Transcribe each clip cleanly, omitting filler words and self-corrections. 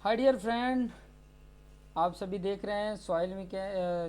Hi dear friend, आप सभी देख रहे हैं सॉइल में क्या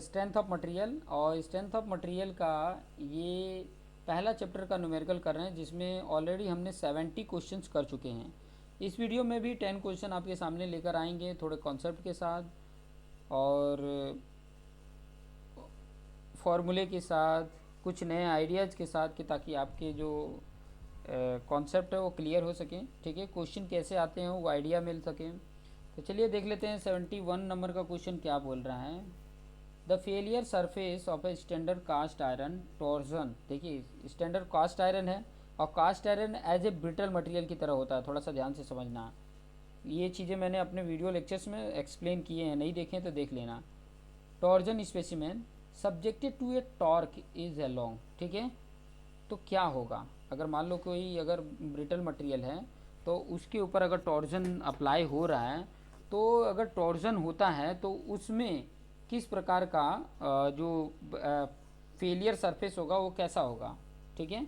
स्ट्रेंथ ऑफ मटेरियल। और स्ट्रेंथ ऑफ मटेरियल का ये पहला चैप्टर का न्यूमेरिकल कर रहे हैं, जिसमें ऑलरेडी हमने 70 क्वेश्चंस कर चुके हैं। इस वीडियो में भी 10 क्वेश्चन आपके सामने लेकर आएंगे, थोड़े कॉन्सेप्ट के साथ और फॉर्मूले के साथ, कुछ नए आइडियाज़ के साथ, कि ताकि आपके जो कॉन्सेप्ट है वो क्लियर हो सके। ठीक है, क्वेश्चन कैसे आते हैं वो आइडिया मिल सके। तो चलिए देख लेते हैं 71 नंबर का क्वेश्चन क्या बोल रहा है। The failure surface of a standard cast iron torsion. देखिए, स्टैंडर्ड कास्ट आयरन है और cast iron as a brittle material की तरह होता है। थोड़ा सा ध्यान से समझना, ये चीज़ें मैंने अपने वीडियो लेक्चर्स में एक्सप्लेन किए हैं, नहीं देखें तो देख लेना। Torsion specimen subjected to a torque is along. ठीक है, तो क्या होगा अगर मान लो कोई अगर ब्रिटल मटेरियल है तो उसके ऊपर अगर टॉर्जन अप्लाई हो रहा है, तो अगर टॉर्जन होता है तो उसमें किस प्रकार का जो फेलियर सरफेस होगा वो कैसा होगा। ठीक है,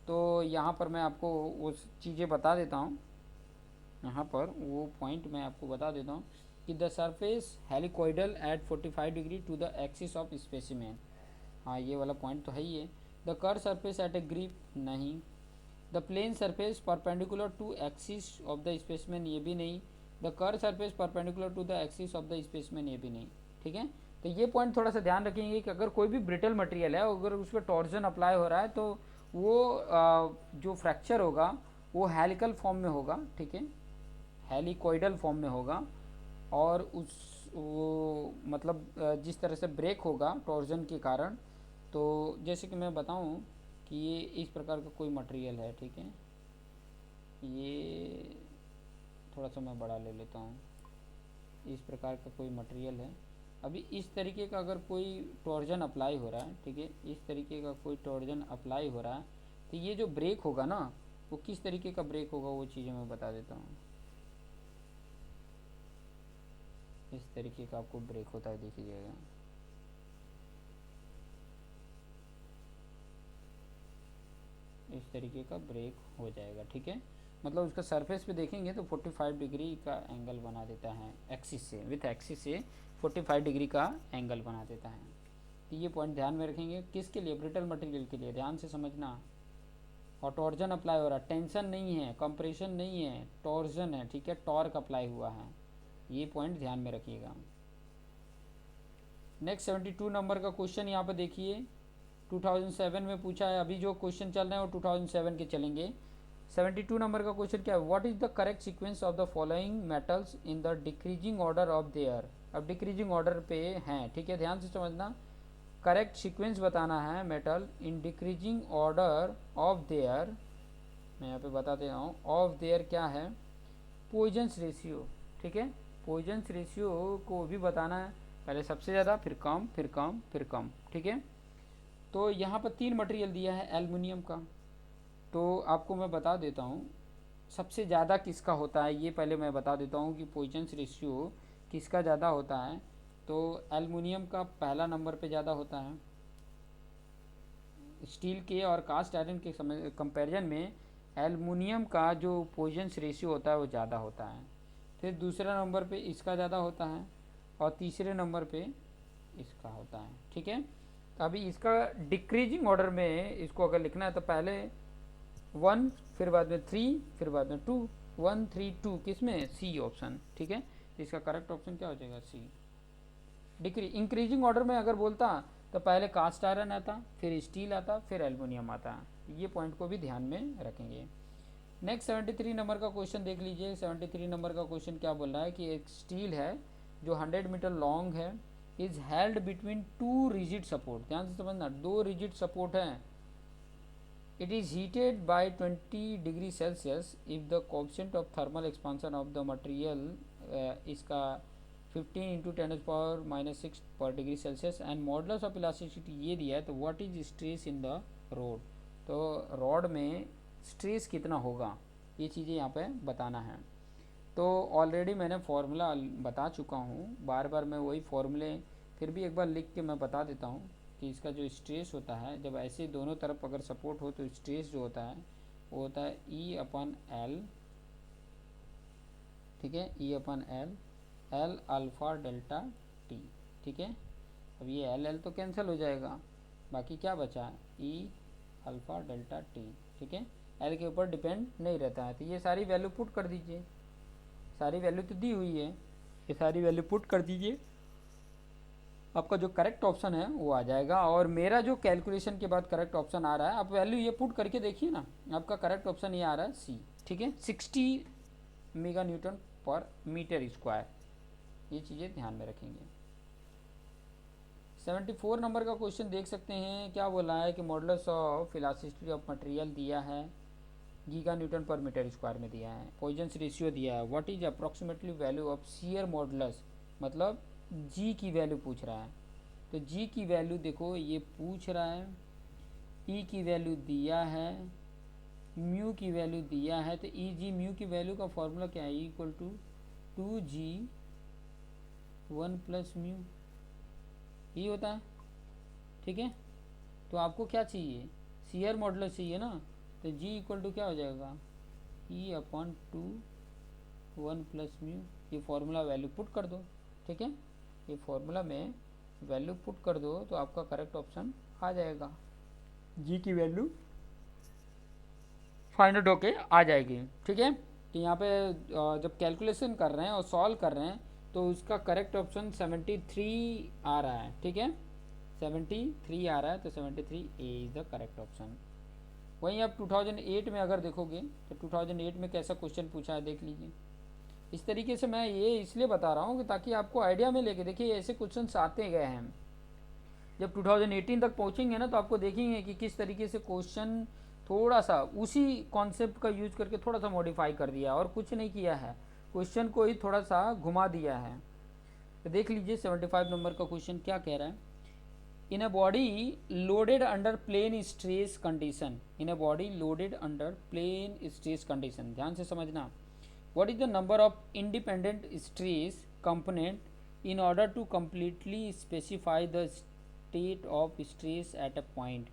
तो यहाँ पर मैं आपको वो चीज़ें बता देता हूँ। यहाँ पर वो पॉइंट मैं आपको बता देता हूँ कि the surface helicoidal at 45 degree to the axis of specimen. हाँ, ये वाला पॉइंट तो है ही है। The curve surface at a grip, नहीं। The plane surface perpendicular to axis of the specimen, ये भी नहीं। The curve surface perpendicular to the axis of the specimen, ये भी नहीं। ठीक है, तो ये पॉइंट थोड़ा सा ध्यान रखेंगे कि अगर कोई भी ब्रिटल मटेरियल है, अगर उस पर टॉर्जन अप्लाई हो रहा है तो वो जो फ्रैक्चर होगा वो हेलिकल फॉर्म में होगा। ठीक है, हेलिकोइडल फॉर्म में होगा। और उस वो मतलब जिस तरह से ब्रेक होगा टॉर्जन के कारण, तो जैसे कि मैं बताऊं कि ये इस प्रकार का कोई मटेरियल है। ठीक है, ये थोड़ा सा मैं बड़ा ले लेता हूँ। इस प्रकार का कोई मटेरियल है। अभी इस तरीके का अगर कोई टॉर्जन अप्लाई हो रहा है, ठीक है, इस तरीके का कोई टॉर्जन अप्लाई हो रहा है, तो ये जो ब्रेक होगा ना, वो किस तरीके का ब्रेक होगा वो चीज़ें मैं बता देता हूँ। इस तरीके का आपको ब्रेक होता है, देखिएगा। इस तरीके का ब्रेक हो जाएगा। ठीक है, मतलब उसका सरफेस पे देखेंगे तो 45 डिग्री का एंगल बना देता है एक्सिस से, विथ एक्सिस से 45 डिग्री का एंगल बना देता है। तो ये पॉइंट ध्यान में रखेंगे, किसके लिए? ब्रिटल मटेरियल के लिए, ध्यान से समझना। और टॉर्जन अप्लाई हो रहा है, टेंशन नहीं है, कंप्रेशन नहीं है, टॉर्जन है। ठीक है, टॉर्क अप्लाई हुआ है, ये पॉइंट ध्यान में रखिएगा। नेक्स्ट 72 नंबर का क्वेश्चन यहाँ पर देखिए, 2007 में पूछा है। अभी जो क्वेश्चन चल रहे हैं वो 2007 के चलेंगे। 72 नंबर का क्वेश्चन क्या है? What is the correct sequence of the following metals in the decreasing order of their. अब डिक्रीजिंग ऑर्डर पे हैं, ठीक है, ध्यान से समझना। करेक्ट सीक्वेंस बताना है metal in decreasing order of their. मैं यहाँ पे बता दे रहा हूँ, ऑफ देयर क्या है? Poisson's ratio. ठीक है, पॉइजन्स रेशियो को भी बताना है, पहले सबसे ज़्यादा, फिर कम, फिर कम, फिर कम। ठीक है, तो यहाँ पर 3 मटेरियल दिया है एल्युमिनियम का। तो आपको मैं बता देता हूँ सबसे ज़्यादा किसका होता है, ये पहले मैं बता देता हूँ कि पॉइजन्स रेशियो किसका ज़्यादा होता है। तो एल्युमिनियम का पहला नंबर पे ज़्यादा होता है। स्टील के और कास्ट आयरन के समय कंपैरिजन में एल्युमिनियम का जो पॉइजन्स रेशियो होता है वो ज़्यादा होता है। फिर दूसरे नंबर पे इसका ज़्यादा होता है और तीसरे नंबर पे इसका होता है। ठीक है, तो अभी इसका डिक्रीजिंग ऑर्डर में इसको अगर लिखना है तो पहले 1, फिर बाद में 3, फिर बाद में 2, 1 3 2, किस में? C option. ठीक है, तो इसका करेक्ट ऑप्शन क्या हो जाएगा? सी। डिक्री इंक्रीजिंग ऑर्डर में अगर बोलता तो पहले कास्ट आयरन आता, फिर स्टील आता, फिर एल्युमिनियम आता। ये पॉइंट को भी ध्यान में रखेंगे। नेक्स्ट 73 नंबर का क्वेश्चन देख लीजिए। 73 नंबर का क्वेश्चन क्या बोल रहा है कि एक स्टील है जो 100 मीटर लॉन्ग है, is held between 2 rigid support. ध्यान से समझना, 2 रिजिड सपोर्ट हैं। It is heated bye 20 degree Celsius if the coefficient of thermal expansion of the material इसका 15 इंटू 10⁻⁻6 पर degree Celsius and modulus of elasticity ये दिया है। तो what is stress in the road, तो रॉड में stress कितना होगा, ये चीज़ें यहाँ पे बताना है। तो ऑलरेडी मैंने फार्मूला बता चुका हूँ, बार बार मैं वही फार्मूले फिर भी एक बार लिख के मैं बता देता हूँ कि इसका जो स्ट्रेस होता है, जब ऐसे दोनों तरफ अगर सपोर्ट हो तो स्ट्रेस जो होता है वो होता है E/L ठीक है, E upon L, L alpha delta T, ठीक है। अब ये एल एल तो कैंसिल हो जाएगा, बाकी क्या बचा, ई अल्फ़ा डेल्टा टी, ठीक है। एल के ऊपर डिपेंड नहीं रहता है, तो ये सारी वैल्यू पुट कर दीजिए, सारी वैल्यू तो दी हुई है, ये सारी वैल्यू पुट कर दीजिए, आपका जो करेक्ट ऑप्शन है वो आ जाएगा। और मेरा जो कैलकुलेशन के बाद करेक्ट ऑप्शन आ रहा है, आप वैल्यू ये पुट करके देखिए ना, आपका करेक्ट ऑप्शन ये आ रहा है सी, ठीक है, 60 मेगा न्यूटन पर मीटर स्क्वायर, ये चीज़ें ध्यान में रखेंगे। 74 नंबर का क्वेश्चन देख सकते हैं, क्या बोला है कि modulus of elasticity of material दिया है, गीगा न्यूटन पर मीटर स्क्वायर में दिया है, पॉइजन्स रेशियो दिया है, what is approximately value of shear modulus, मतलब जी की वैल्यू पूछ रहा है। तो जी की वैल्यू देखो ये पूछ रहा है, ई की वैल्यू दिया है, म्यू की वैल्यू दिया है, तो ई जी म्यू की वैल्यू का फॉर्मूला क्या है, equal to 2g 1 plus mu, ये होता है, ठीक है। तो आपको क्या चाहिए, शियर मॉडुलस चाहिए ना, तो जी इक्वल टू क्या हो जाएगा, ई अपॉन 2 1 प्लस म्यू, ये फॉर्मूला वैल्यू पुट कर दो, ठीक है, ये फॉर्मूला में वैल्यू पुट कर दो तो आपका करेक्ट ऑप्शन आ जाएगा, जी की वैल्यू फाइंड आउट होके आ जाएगी, ठीक है। तो यहाँ पे जब कैलकुलेशन कर रहे हैं और सॉल्व कर रहे हैं तो उसका करेक्ट ऑप्शन 73 आ रहा है, ठीक है, 73 आ रहा है, तो 73 A is the correct option. वहीं आप 2008 में अगर देखोगे तो 2008 में कैसा क्वेश्चन पूछा है देख लीजिए। इस तरीके से मैं ये इसलिए बता रहा हूँ कि ताकि आपको आइडिया में लेके, देखिए ऐसे क्वेश्चन आते गए हैं, जब 2018 तक पहुँचेंगे ना तो आपको देखेंगे कि किस तरीके से क्वेश्चन थोड़ा सा उसी कॉन्सेप्ट का यूज करके थोड़ा सा मॉडिफाई कर दिया और कुछ नहीं किया है, क्वेश्चन को ही थोड़ा सा घुमा दिया है। तो देख लीजिए 75 नंबर का क्वेश्चन क्या कह रहा है, in a body loaded under plane stress condition, in a body loaded under plane stress condition, ध्यान से समझना, what is the number of independent stress component in order to completely specify the state of stress at a point.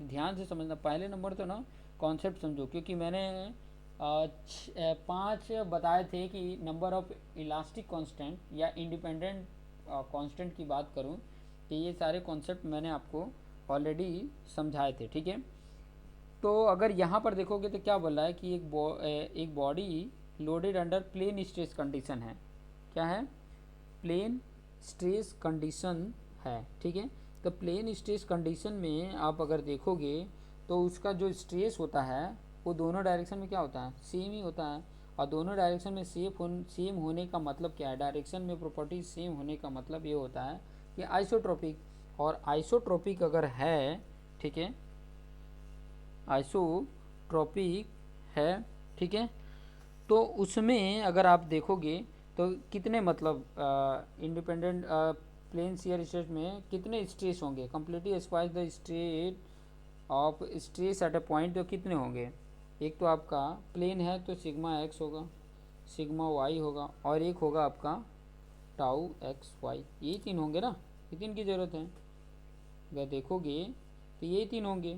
ध्यान से समझना, पहले number तो ना concept समझो, क्योंकि मैंने 5 बताए थे कि नंबर ऑफ इलास्टिक कांस्टेंट या इंडिपेंडेंट कांस्टेंट की बात करूं कि ये सारे कॉन्सेप्ट मैंने आपको ऑलरेडी समझाए थे, ठीक है। तो अगर यहाँ पर देखोगे तो क्या बोल रहा है कि एक body loaded under plane stress condition है, क्या है, प्लेन स्ट्रेस कंडीशन है, ठीक है। तो प्लेन स्ट्रेस कंडीशन में आप अगर देखोगे तो उसका जो स्ट्रेस होता है वो दोनों डायरेक्शन में क्या होता है, सेम ही होता है, और दोनों डायरेक्शन में सेम होने का मतलब क्या है, डायरेक्शन में प्रॉपर्टी सेम होने का मतलब ये होता है कि आइसोट्रोपिक, और आइसोट्रोपिक अगर है, ठीक है, आइसोट्रोपिक है, ठीक है, तो उसमें अगर आप देखोगे तो कितने मतलब इंडिपेंडेंट प्लेन शियर स्ट्रेस में कितने स्ट्रेस होंगे, completely square the state of stress at a point, तो कितने होंगे, एक तो आपका प्लेन है तो सिग्मा एक्स होगा, सिग्मा वाई होगा, और एक होगा आपका टाउ एक्स वाई, ये तीन होंगे ना, ये तीन की ज़रूरत है, अगर देखोगे तो ये तीन होंगे,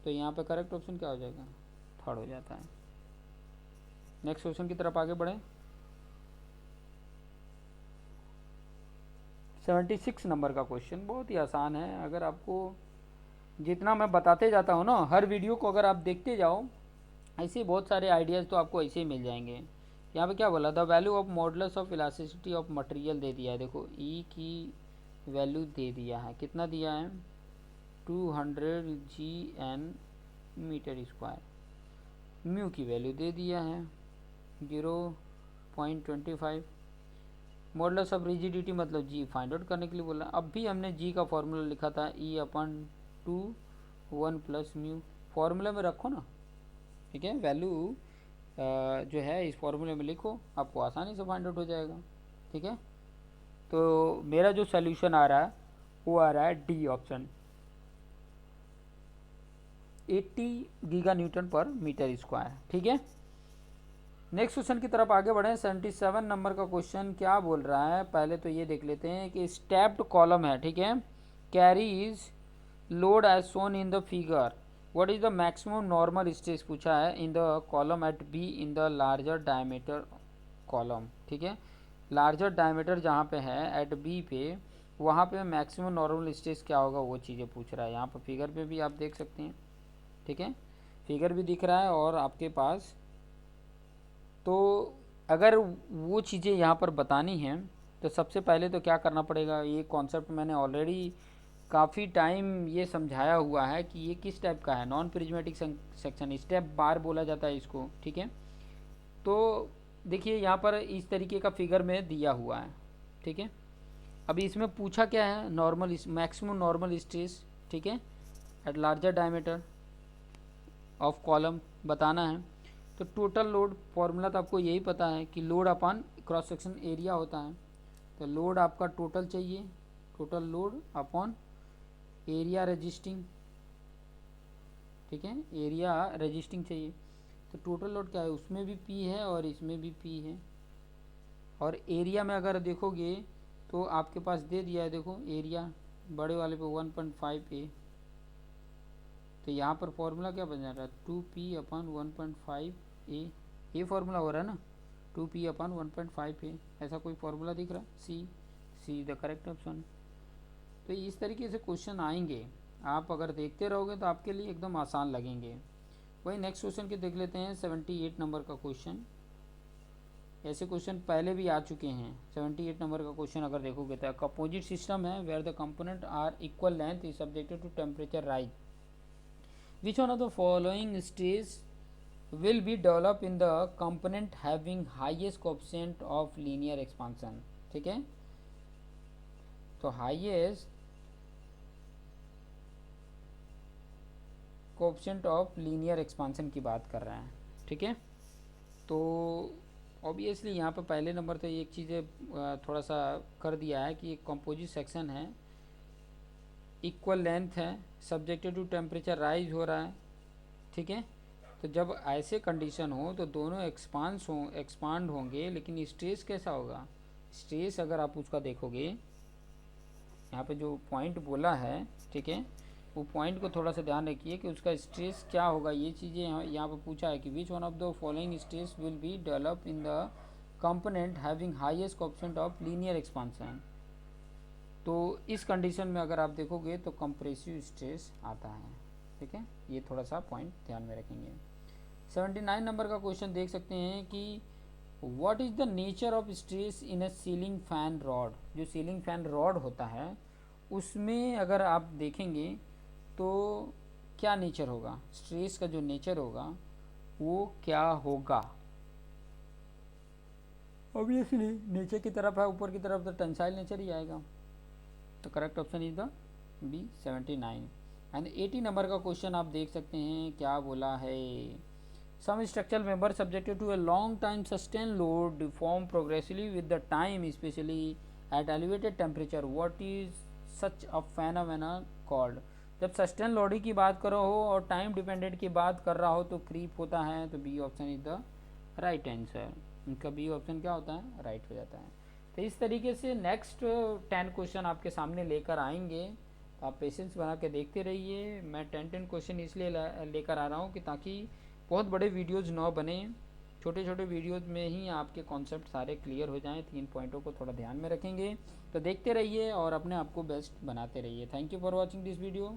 तो यहाँ पे करेक्ट ऑप्शन क्या हो जाएगा, थर्ड हो जाता है। नेक्स्ट क्वेश्चन की तरफ आगे बढ़ें। 76 नंबर का क्वेश्चन बहुत ही आसान है, अगर आपको जितना मैं बताते जाता हूँ ना हर वीडियो को अगर आप देखते जाओ, ऐसे बहुत सारे आइडियाज़ तो आपको ऐसे ही मिल जाएंगे। यहाँ पे क्या बोला, the value of modulus of elasticity of material दे दिया है, देखो ई की वैल्यू दे दिया है, कितना दिया है, 200 GN मीटर स्क्वायर, म्यू की वैल्यू दे दिया है 0.25, मॉडुलस ऑफ रिजिडिटी मतलब जी फाइंड आउट करने के लिए बोला, अब भी हमने जी का फॉर्मूला लिखा था ई अपन 2 1 प्लस म्यू, फॉर्मूला में रखो ना, ठीक है, वैल्यू जो है इस फॉर्मूले में लिखो, आपको आसानी से फाइंड आउट हो जाएगा, ठीक है। तो मेरा जो सोल्यूशन आ रहा है वो आ रहा है डी ऑप्शन, 80 गीगा न्यूटन पर मीटर स्क्वायर, ठीक है। नेक्स्ट क्वेश्चन की तरफ आगे बढ़ें। 77 नंबर का क्वेश्चन क्या बोल रहा है, पहले तो ये देख लेते हैं कि स्टेप्ड कॉलम है, ठीक है, carries load as shown in the figure, what is the maximum normal stress पूछा है in the column at B in the larger diameter column, ठीक है। लार्जर डायमीटर जहाँ पे है एट बी पे, वहाँ पे मैक्सिमम नॉर्मल स्ट्रेस क्या होगा वो चीज़ें पूछ रहा है। यहाँ पर फिगर पे भी आप देख सकते हैं, ठीक है, फिगर भी दिख रहा है और आपके पास। तो अगर वो चीज़ें यहाँ पर बतानी हैं तो सबसे पहले तो क्या करना पड़ेगा, ये कॉन्सेप्ट मैंने ऑलरेडी काफ़ी टाइम ये समझाया हुआ है कि ये किस टाइप का है। नॉन प्रिज्मेटिक सेक्शन, स्टेप बार बोला जाता है इसको, ठीक है। तो देखिए यहाँ पर इस तरीके का फिगर में दिया हुआ है, ठीक है। अभी इसमें पूछा क्या है, नॉर्मल मैक्सिमम नॉर्मल स्ट्रेस, ठीक है, at larger diameter of column बताना है। तो टोटल लोड फॉर्मूला तो आपको यही पता है कि load upon cross section area होता है। तो लोड आपका टोटल चाहिए, total load upon area resisting, ठीक है, एरिया रजिस्टिंग चाहिए। तो टोटल लोड क्या है, उसमें भी पी है और इसमें भी पी है। और एरिया में अगर देखोगे तो आपके पास दे दिया है, देखो एरिया बड़े वाले पे 1.5 ए। तो यहाँ पर फॉर्मूला क्या बन जा रहा है, 2p अपॉन 1.5 ए। ये फार्मूला हो रहा है ना, 2p अपॉन 1.5 ए, ऐसा कोई फार्मूला दिख रहा है, सी द करेक्ट ऑप्शन। तो इस तरीके से क्वेश्चन आएंगे, आप अगर देखते रहोगे तो आपके लिए एकदम आसान लगेंगे। वही नेक्स्ट क्वेश्चन के देख लेते हैं, 78 नंबर का क्वेश्चन। ऐसे क्वेश्चन पहले भी आ चुके हैं। 78 नंबर का क्वेश्चन अगर देखोगे तो कंपोजिट सिस्टम है where the component are equal length is subjected to temperature rise, which one of the following stage will be developed in the component having highest coefficient of linear expansion, ठीक है। तो highest coefficient of linear expansion की बात कर रहे हैं, ठीक है। तो ऑब्वियसली यहाँ पर पहले नंबर तो एक चीज़ थोड़ा सा कर दिया है कि एक कंपोजिट सेक्शन है, इक्वल लेंथ है, सब्जेक्टेड टू टेम्परेचर राइज हो रहा है, ठीक है। तो जब ऐसे कंडीशन हो तो दोनों एक्सपांड होंगे, लेकिन स्ट्रेस कैसा होगा, स्ट्रेस अगर आप उसका देखोगे यहाँ पे जो पॉइंट बोला है, ठीक है, वो पॉइंट को थोड़ा सा ध्यान रखिए कि उसका स्ट्रेस क्या होगा। ये चीज़ें यहाँ पे पूछा है कि विच one of the following stress will be develop in the component having highest coefficient of linear expansion. तो इस कंडीशन में अगर आप देखोगे तो कंप्रेसिव स्ट्रेस आता है, ठीक है। ये थोड़ा सा पॉइंट ध्यान में रखेंगे। 79 नंबर का क्वेश्चन देख सकते हैं कि what is the nature of stress in a ceiling fan rod. जो सीलिंग फैन रॉड होता है उसमें अगर आप देखेंगे तो क्या नेचर होगा, स्ट्रेस का जो नेचर होगा वो क्या होगा। ऑब्वियसली नीचे की तरफ है, ऊपर की तरफ तो टेंसाइल नेचर ही आएगा। तो correct option is the B 79। And 80 number का क्वेश्चन आप देख सकते हैं क्या बोला है, some structural member subjected to a long time sustain load deform progressively with the time specially at elevated temperature, what is such a phenomena called. जब sustain loading की बात करो हो और टाइम डिपेंडेंट की बात कर रहा हो तो क्रीप होता है। तो B option is the right answer, इनका बी ऑप्शन क्या होता है, राइट हो जाता है। तो इस तरीके से नेक्स्ट 10 क्वेश्चन आपके सामने लेकर आएंगे, तो आप पेशेंस बना के देखते रहिए। मैं 10 क्वेश्चन इसलिए लेकर आ रहा हूँ कि ताकि बहुत बड़े वीडियोज़ ना बने, छोटे छोटे वीडियोज़ में ही आपके कॉन्सेप्ट सारे क्लियर हो जाएं। 3 पॉइंटों को थोड़ा ध्यान में रखेंगे। तो देखते रहिए और अपने आप को बेस्ट बनाते रहिए। Thank you for watching this video.